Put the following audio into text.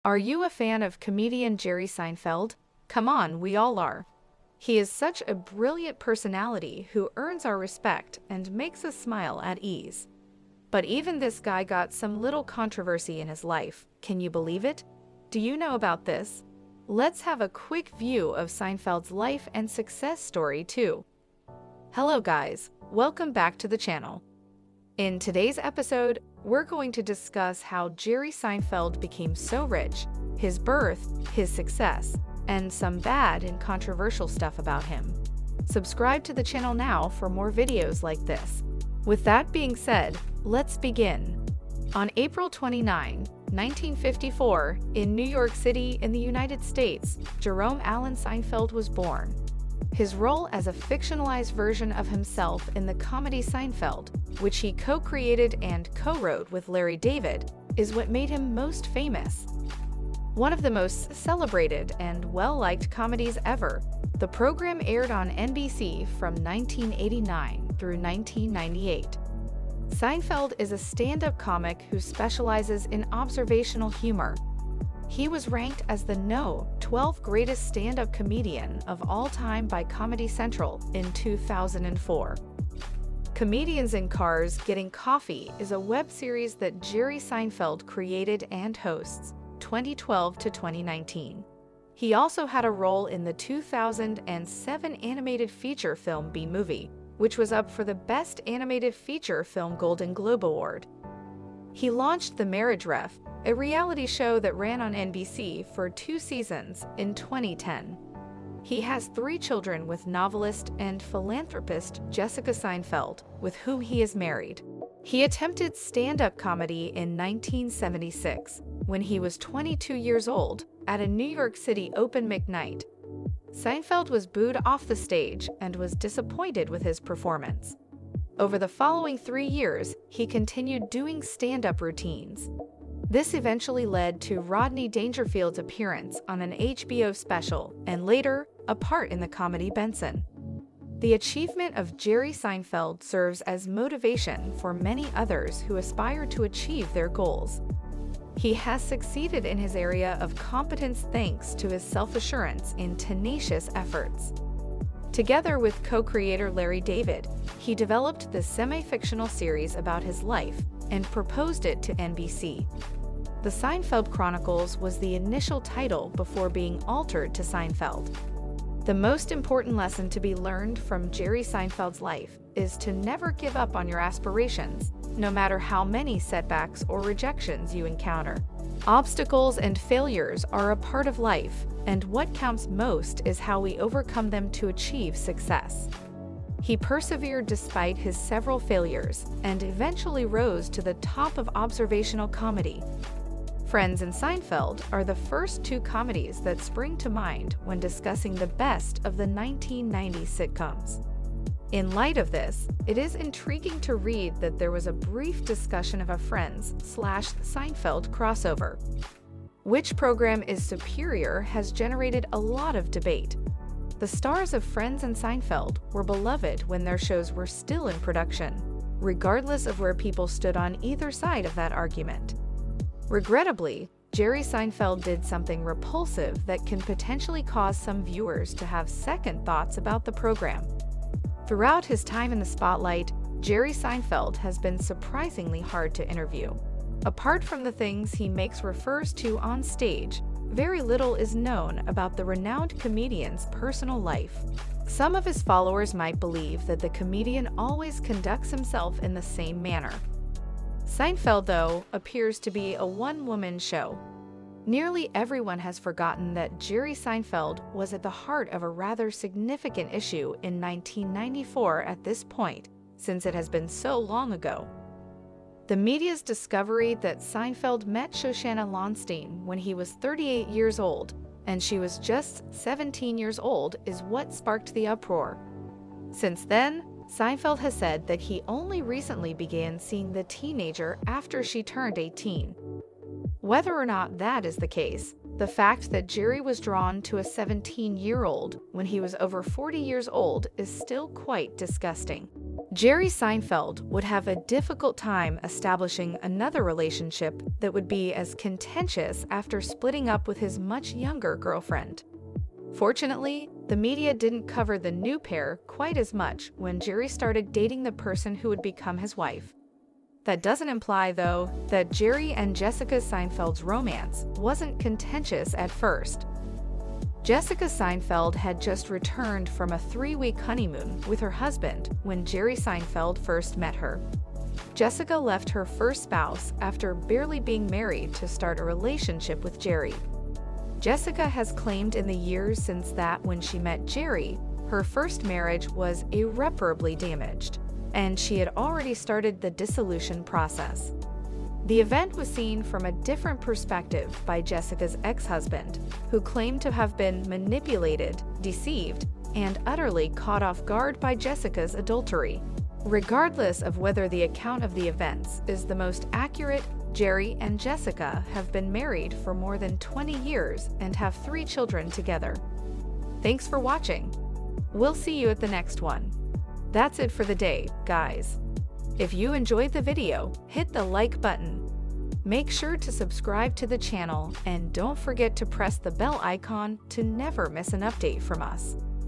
Are you a fan of comedian Jerry Seinfeld? Come on, we all are. He is such a brilliant personality who earns our respect and makes us smile at ease. But even this guy got some little controversy in his life. Can you believe it? Do you know about this? Let's have a quick view of Seinfeld's life and success story too. Hello guys, welcome back to the channel. In today's episode, we're going to discuss how Jerry Seinfeld became so rich, his birth, his success, and some bad and controversial stuff about him. Subscribe to the channel now for more videos like this. With that being said, let's begin. On April 29, 1954, in New York City in the United States, Jerome Allen Seinfeld was born. His role as a fictionalized version of himself in the comedy Seinfeld, which he co-created and co-wrote with Larry David, is what made him most famous. One of the most celebrated and well-liked comedies ever, the program aired on NBC from 1989 through 1998. Seinfeld is a stand-up comic who specializes in observational humor. He was ranked as the 12th greatest stand-up comedian of all time by Comedy Central in 2004. Comedians in Cars Getting Coffee is a web series that Jerry Seinfeld created and hosts, 2012 to 2019. He also had a role in the 2007 animated feature film B-Movie, which was up for the Best Animated Feature Film Golden Globe Award. He launched The Marriage Ref, a reality show that ran on NBC for 2 seasons in 2010. He has 3 children with novelist and philanthropist Jessica Seinfeld, with whom he is married. He attempted stand-up comedy in 1976, when he was 22 years old, at a New York City open mic night. Seinfeld was booed off the stage and was disappointed with his performance. Over the following 3 years, he continued doing stand-up routines. This eventually led to Rodney Dangerfield's appearance on an HBO special and later, a part in the comedy Benson. The achievement of Jerry Seinfeld serves as motivation for many others who aspire to achieve their goals. He has succeeded in his area of competence thanks to his self-assurance and tenacious efforts. Together with co-creator Larry David, he developed the semi-fictional series about his life and proposed it to NBC. The Seinfeld Chronicles was the initial title before being altered to Seinfeld. The most important lesson to be learned from Jerry Seinfeld's life is to never give up on your aspirations, no matter how many setbacks or rejections you encounter. Obstacles and failures are a part of life, and what counts most is how we overcome them to achieve success. He persevered despite his several failures and eventually rose to the top of observational comedy. Friends and Seinfeld are the first 2 comedies that spring to mind when discussing the best of the 1990s sitcoms. In light of this, it is intriguing to read that there was a brief discussion of a Friends/Seinfeld crossover. Which program is superior has generated a lot of debate. The stars of Friends and Seinfeld were beloved when their shows were still in production, regardless of where people stood on either side of that argument. Regrettably, Jerry Seinfeld did something repulsive that can potentially cause some viewers to have second thoughts about the program. Throughout his time in the spotlight, Jerry Seinfeld has been surprisingly hard to interview. Apart from the things he makes refers to on stage, very little is known about the renowned comedian's personal life. Some of his followers might believe that the comedian always conducts himself in the same manner. Seinfeld, though, appears to be a one-woman show. Nearly everyone has forgotten that Jerry Seinfeld was at the heart of a rather significant issue in 1994 at this point, since it has been so long ago. The media's discovery that Seinfeld met Shoshana Lonstein when he was 38 years old, and she was just 17 years old, is what sparked the uproar. Since then, Seinfeld has said that he only recently began seeing the teenager after she turned 18. Whether or not that is the case, the fact that Jerry was drawn to a 17-year-old when he was over 40 years old is still quite disgusting. Jerry Seinfeld would have a difficult time establishing another relationship that would be as contentious after splitting up with his much younger girlfriend. Fortunately, the media didn't cover the new pair quite as much when Jerry started dating the person who would become his wife. That doesn't imply, though, that Jerry and Jessica Seinfeld's romance wasn't contentious at first. Jessica Seinfeld had just returned from a 3-week honeymoon with her husband when Jerry Seinfeld first met her. Jessica left her first spouse after barely being married to start a relationship with Jerry. Jessica has claimed in the years since that when she met Jerry, her first marriage was irreparably damaged, and she had already started the dissolution process. The event was seen from a different perspective by Jessica's ex-husband, who claimed to have been manipulated, deceived, and utterly caught off guard by Jessica's adultery. Regardless of whether the account of the events is the most accurate, Jerry and Jessica have been married for more than 20 years and have 3 children together. Thanks for watching. We'll see you at the next one. That's it for the day, guys. If you enjoyed the video, hit the like button. Make sure to subscribe to the channel and don't forget to press the bell icon to never miss an update from us.